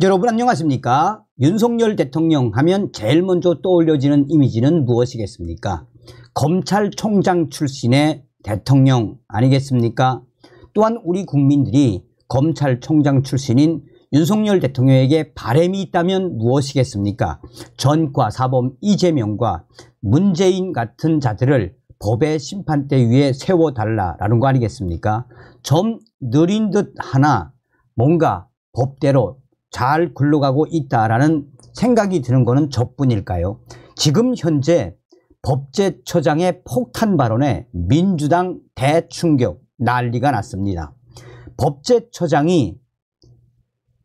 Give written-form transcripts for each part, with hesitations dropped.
여러분 안녕하십니까? 윤석열 대통령 하면 제일 먼저 떠올려지는 이미지는 무엇이겠습니까? 검찰총장 출신의 대통령 아니겠습니까? 또한 우리 국민들이 검찰총장 출신인 윤석열 대통령에게 바람이 있다면 무엇이겠습니까? 전과 사범 이재명과 문재인 같은 자들을 법의 심판대 위에 세워달라라는 거 아니겠습니까? 좀 느린 듯 하나 뭔가 법대로 잘 굴러가고 있다라는 생각이 드는 것은 저뿐일까요? 지금 현재 법제처장의 폭탄 발언에 민주당 대충격 난리가 났습니다. 법제처장이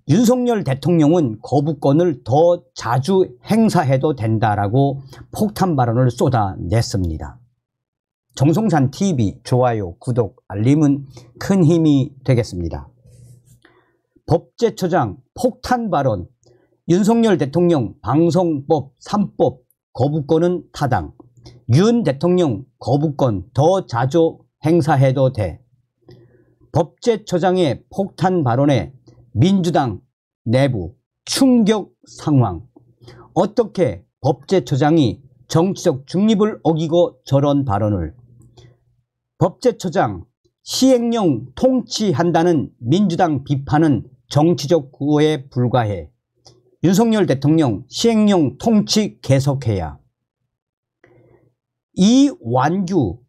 윤석열 대통령은 거부권을 더 자주 행사해도 된다라고 폭탄 발언을 쏟아냈습니다. 정성산TV 좋아요, 구독, 알림은 큰 힘이 되겠습니다. 법제처장 폭탄 발언, 윤석열 대통령 방송법 3법 거부권은 타당, 윤 대통령 거부권 더 자주 행사해도 돼. 법제처장의 폭탄 발언에 민주당 내부 충격 상황. 어떻게 법제처장이 정치적 중립을 어기고 저런 발언을. 법제처장 시행령 통치한다는 민주당 비판은 정치적 구호에 불과해. 윤석열 대통령 시행령 통치 계속해야. 이완규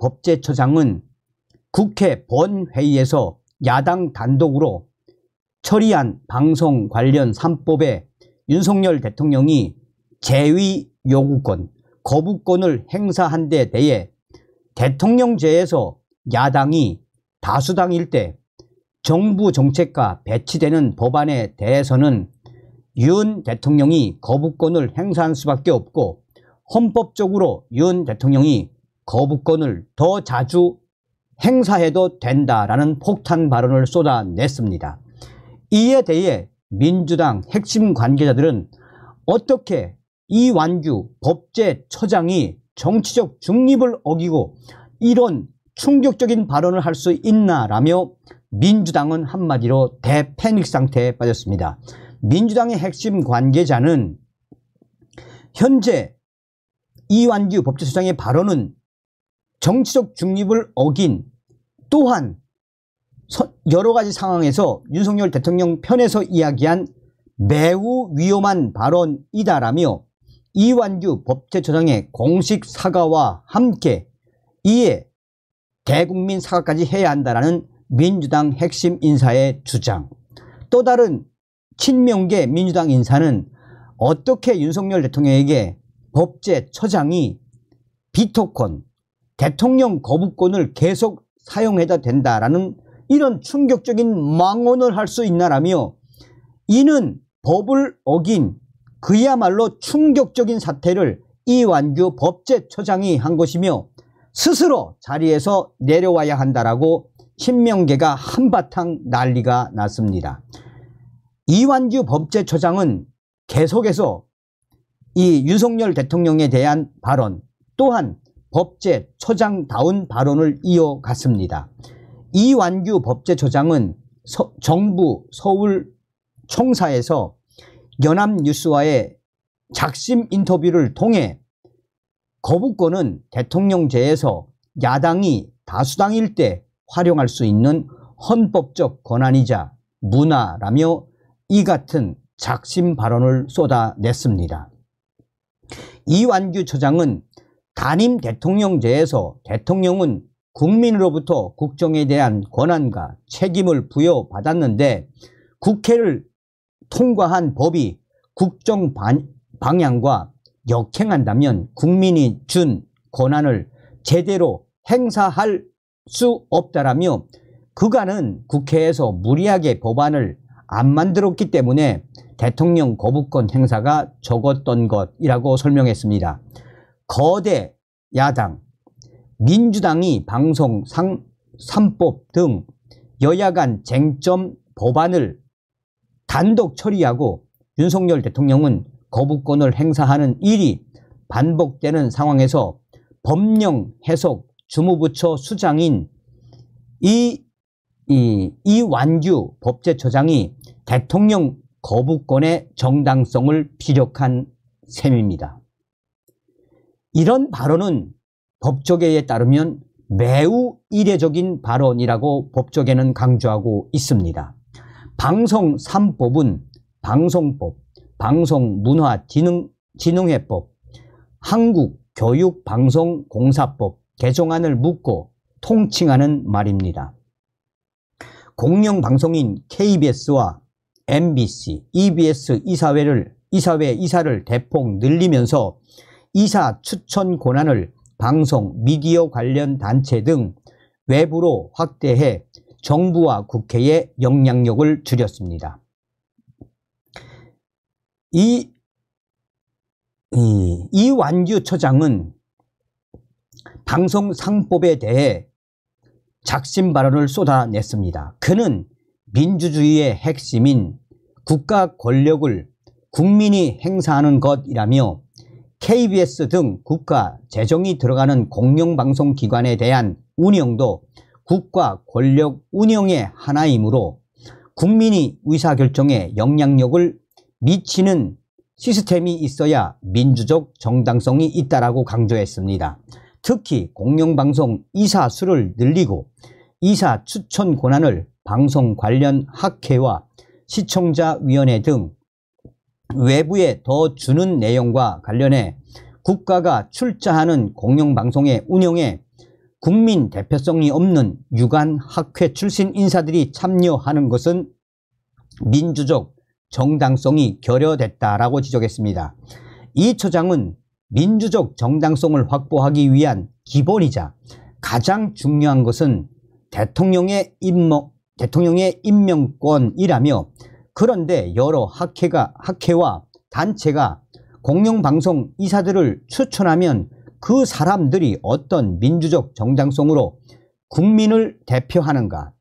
법제처장은 국회 본회의에서 야당 단독으로 처리한 방송 관련 3법에 윤석열 대통령이 재위 요구권, 거부권을 행사한 데 대해 대통령제에서 야당이 다수당일 때 정부 정책과 배치되는 법안에 대해서는 윤 대통령이 거부권을 행사할 수밖에 없고 헌법적으로 윤 대통령이 거부권을 더 자주 행사해도 된다라는 폭탄 발언을 쏟아냈습니다. 이에 대해 민주당 핵심 관계자들은 어떻게 이완규 법제처장이 정치적 중립을 어기고 이런 충격적인 발언을 할 수 있나라며 민주당은 한마디로 대패닉 상태에 빠졌습니다. 민주당의 핵심 관계자는 현재 이완규 법제처장의 발언은 정치적 중립을 어긴, 또한 여러 가지 상황에서 윤석열 대통령 편에서 이야기한 매우 위험한 발언이다라며 이완규 법제처장의 공식 사과와 함께 이에 대국민 사과까지 해야 한다라는 민주당 핵심 인사의 주장. 또 다른 친명계 민주당 인사는 어떻게 윤석열 대통령에게 법제처장이 비토권, 대통령 거부권을 계속 사용해도 된다라는 이런 충격적인 망언을 할 수 있나라며 이는 법을 어긴 그야말로 충격적인 사태를 이완규 법제처장이 한 것이며 스스로 자리에서 내려와야 한다라고 친명계가 한바탕 난리가 났습니다. 이완규 법제처장은 계속해서 이 윤석열 대통령에 대한 발언 또한 법제처장다운 발언을 이어갔습니다. 이완규 법제처장은 정부 서울 총사에서 연합뉴스와의 작심 인터뷰를 통해 거부권은 대통령제에서 야당이 다수당일 때 활용할 수 있는 헌법적 권한이자 문화라며 이 같은 작심 발언을 쏟아냈습니다. 이완규 처장은 단임 대통령제에서 대통령은 국민으로부터 국정에 대한 권한과 책임을 부여받았는데 국회를 통과한 법이 국정 방향과 역행한다면 국민이 준 권한을 제대로 행사할 수 없다라며 그간은 국회에서 무리하게 법안을 안 만들었기 때문에 대통령 거부권 행사가 적었던 것이라고 설명했습니다. 거대 야당 민주당이 방송 3법 등 여야 간 쟁점 법안을 단독 처리하고 윤석열 대통령은 거부권을 행사하는 일이 반복되는 상황에서 법령 해석 주무부처 수장인 이 이완규 법제처장이 대통령 거부권의 정당성을 피력한 셈입니다. 이런 발언은 법조계에 따르면 매우 이례적인 발언이라고 법조계는 강조하고 있습니다. 방송 3법은 방송법, 방송문화진흥회법, 한국교육방송공사법 개정안을 묻고 통칭하는 말입니다. 공영방송인 KBS와 MBC, EBS 이사를 대폭 늘리면서 이사 추천 권한을 방송, 미디어 관련 단체 등 외부로 확대해 정부와 국회의 영향력을 줄였습니다. 이완규 처장은 방송상법에 대해 작심 발언을 쏟아냈습니다. 그는 민주주의의 핵심인 국가 권력을 국민이 행사하는 것이라며 KBS 등 국가 재정이 들어가는 공영방송기관에 대한 운영도 국가 권력 운영의 하나이므로 국민이 의사결정에 영향력을 미치는 시스템이 있어야 민주적 정당성이 있다라고 강조했습니다. 특히 공영방송 이사 수를 늘리고 이사 추천 권한을 방송 관련 학회와 시청자위원회 등 외부에 더 주는 내용과 관련해 국가가 출자하는 공영방송의 운영에 국민 대표성이 없는 유관 학회 출신 인사들이 참여하는 것은 민주적 정당성이 결여됐다라고 지적했습니다. 이 처장은 민주적 정당성을 확보하기 위한 기본이자 가장 중요한 것은 대통령의 임명권이라며, 그런데 여러 학회와 단체가 공영방송 이사들을 추천하면 그 사람들이 어떤 민주적 정당성으로 국민을 대표하는가?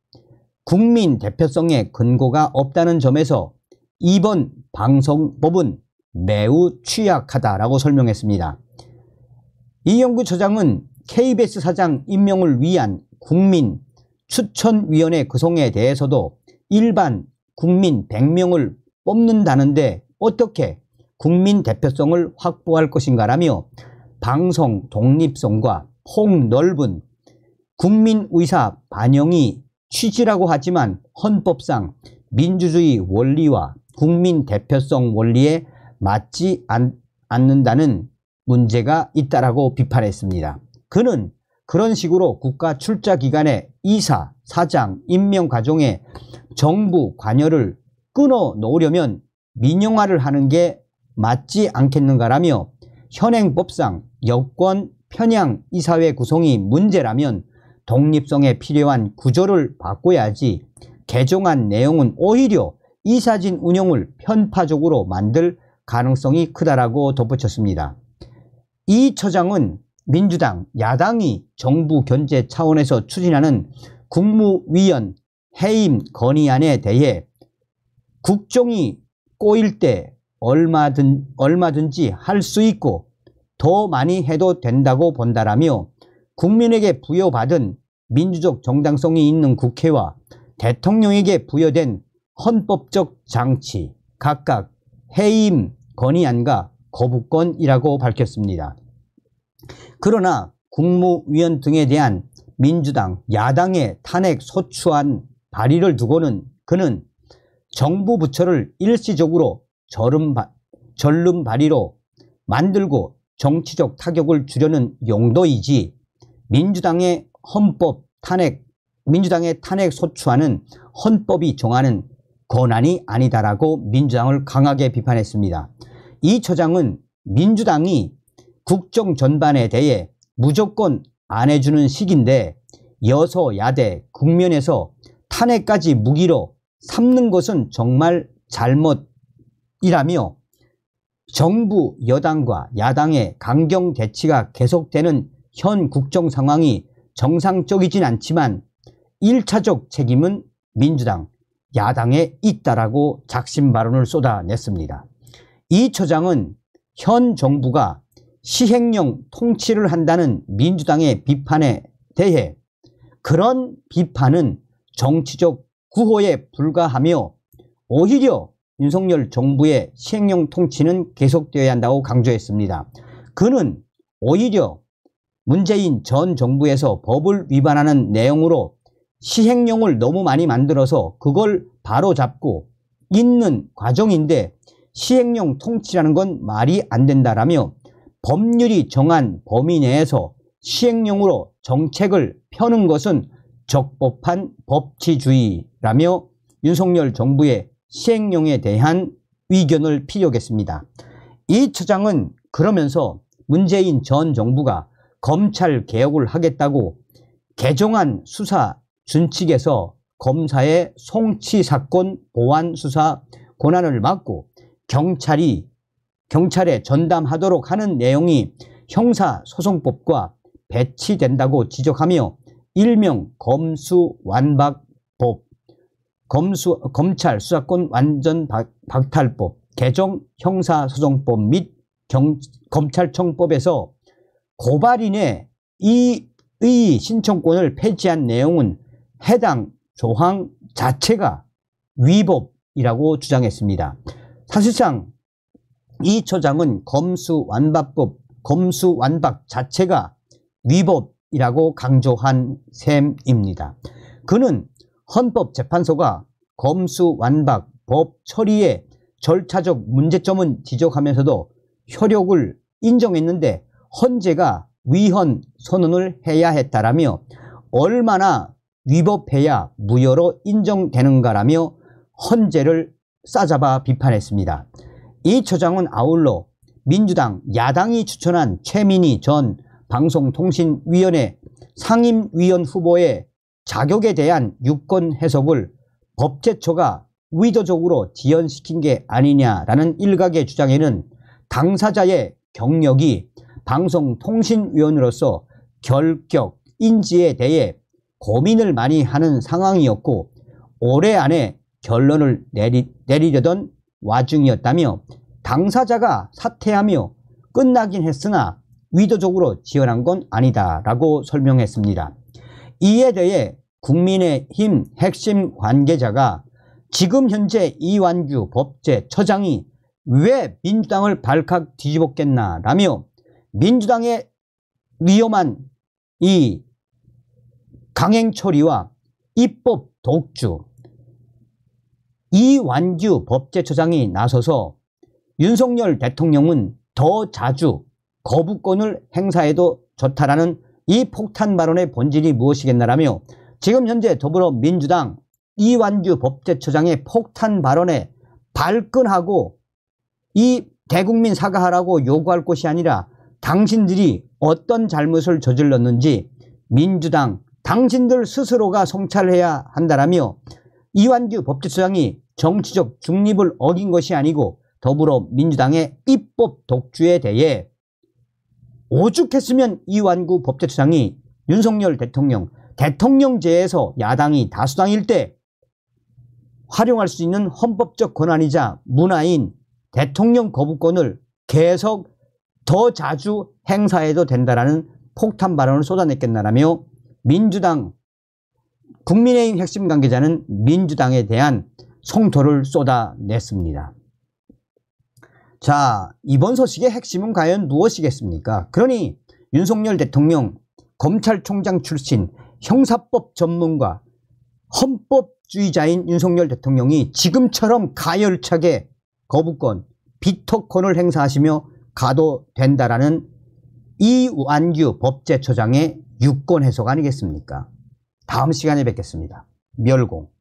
국민 대표성의 근거가 없다는 점에서 이번 방송법은 매우 취약하다라고 설명했습니다. 이완규 처장은 KBS 사장 임명을 위한 국민 추천위원회 구성에 대해서도 일반 국민 100명을 뽑는다는데 어떻게 국민 대표성을 확보할 것인가라며 방송 독립성과 폭넓은 국민 의사 반영이 취지라고 하지만 헌법상 민주주의 원리와 국민 대표성 원리에 맞지 않는다는 문제가 있다라고 비판했습니다. 그는 그런 식으로 국가 출자기관의 이사, 사장, 임명 과정에 정부 관여를 끊어놓으려면 민영화를 하는 게 맞지 않겠는가라며 현행법상 여권 편향 이사회 구성이 문제라면 독립성에 필요한 구조를 바꿔야지 개정안 내용은 오히려 이사진 운영을 편파적으로 만들 가능성이 크다라고 덧붙였습니다. 이 처장은 민주당, 야당이 정부 견제 차원에서 추진하는 국무위원 해임 건의안에 대해 국정이 꼬일 때 얼마든지 할 수 있고 더 많이 해도 된다고 본다라며 국민에게 부여받은 민주적 정당성이 있는 국회와 대통령에게 부여된 헌법적 장치, 각각 해임 건의안과 거부권이라고 밝혔습니다. 그러나 국무위원 등에 대한 민주당, 야당의 탄핵 소추안 발의를 두고는 그는 정부 부처를 일시적으로 전름 발의로 만들고 정치적 타격을 주려는 용도이지 민주당의 탄핵 소추안은 헌법이 정하는 권한이 아니다라고 민주당을 강하게 비판했습니다. 이 처장은 민주당이 국정 전반에 대해 무조건 안 해주는 식인데 여소야대 국면에서 탄핵까지 무기로 삼는 것은 정말 잘못이라며 정부 여당과 야당의 강경 대치가 계속되는 현 국정 상황이 정상적이진 않지만 1차적 책임은 민주당, 야당에 있다라고 작심 발언을 쏟아냈습니다. 이 처장은 현 정부가 시행령 통치를 한다는 민주당의 비판에 대해 그런 비판은 정치적 구호에 불과하며 오히려 윤석열 정부의 시행령 통치는 계속되어야 한다고 강조했습니다. 그는 오히려 문재인 전 정부에서 법을 위반하는 내용으로 시행령을 너무 많이 만들어서 그걸 바로잡고 있는 과정인데 시행령 통치라는 건 말이 안 된다라며 법률이 정한 범위 내에서 시행령으로 정책을 펴는 것은 적법한 법치주의라며 윤석열 정부의 시행령에 대한 의견을 피력했습니다. 이 처장은 그러면서 문재인 전 정부가 검찰 개혁을 하겠다고 개정안 수사 준칙에서 검사의 송치 사건 보완 수사 권한을 막고 경찰에 전담하도록 하는 내용이 형사소송법과 배치된다고 지적하며 일명 검수완박법, 검찰 수사권 완전 박탈법, 개정 형사소송법 및 검찰청법에서 고발인의 이의 신청권을 폐지한 내용은 해당 조항 자체가 위법이라고 주장했습니다. 사실상 이 처장은 검수완박 자체가 위법이라고 강조한 셈입니다. 그는 헌법재판소가 검수완박 법 처리의 절차적 문제점은 지적하면서도 효력을 인정했는데 헌재가 위헌 선언을 해야 했다라며 얼마나 위법해야 무효로 인정되는가라며 헌재를 싸잡아 비판했습니다. 이 처장은 아울러 민주당 야당이 추천한 최민희 전 방송통신위원회 상임위원 후보의 자격에 대한 유권 해석을 법제처가 의도적으로 지연시킨 게 아니냐라는 일각의 주장에는 당사자의 경력이 방송통신위원으로서 결격, 인지에 대해 고민을 많이 하는 상황이었고 올해 안에 결론을 내리려던 와중이었다며 당사자가 사퇴하며 끝나긴 했으나 의도적으로 지연한 건 아니다라고 설명했습니다. 이에 대해 국민의힘 핵심 관계자가 지금 현재 이완규 법제처장이 왜 민주당을 발칵 뒤집었겠나라며 민주당의 위험한 이 강행 처리와 입법 독주, 이완규 법제처장이 나서서 윤석열 대통령은 더 자주 거부권을 행사해도 좋다라는 이 폭탄 발언의 본질이 무엇이겠나라며 지금 현재 더불어민주당 이완규 법제처장의 폭탄 발언에 발끈하고 이 대국민 사과하라고 요구할 것이 아니라 당신들이 어떤 잘못을 저질렀는지 민주당 당신들 스스로가 성찰해야 한다라며 이완규 법제처장이 정치적 중립을 어긴 것이 아니고 더불어민주당의 입법 독주에 대해 오죽했으면 이완규 법제처장이 윤석열 대통령제에서 야당이 다수당일 때 활용할 수 있는 헌법적 권한이자 문화인 대통령 거부권을 계속 더 자주 행사해도 된다라는 폭탄 발언을 쏟아냈겠나라며 민주당 국민의힘 핵심 관계자는 민주당에 대한 성토를 쏟아냈습니다. 자, 이번 소식의 핵심은 과연 무엇이겠습니까? 그러니 윤석열 대통령 검찰총장 출신 형사법 전문가 헌법주의자인 윤석열 대통령이 지금처럼 가열차게 거부권, 비토권을 행사하시며 가도 된다라는 이완규 법제처장의 유권 해석 아니겠습니까? 다음 시간에 뵙겠습니다. 멸공.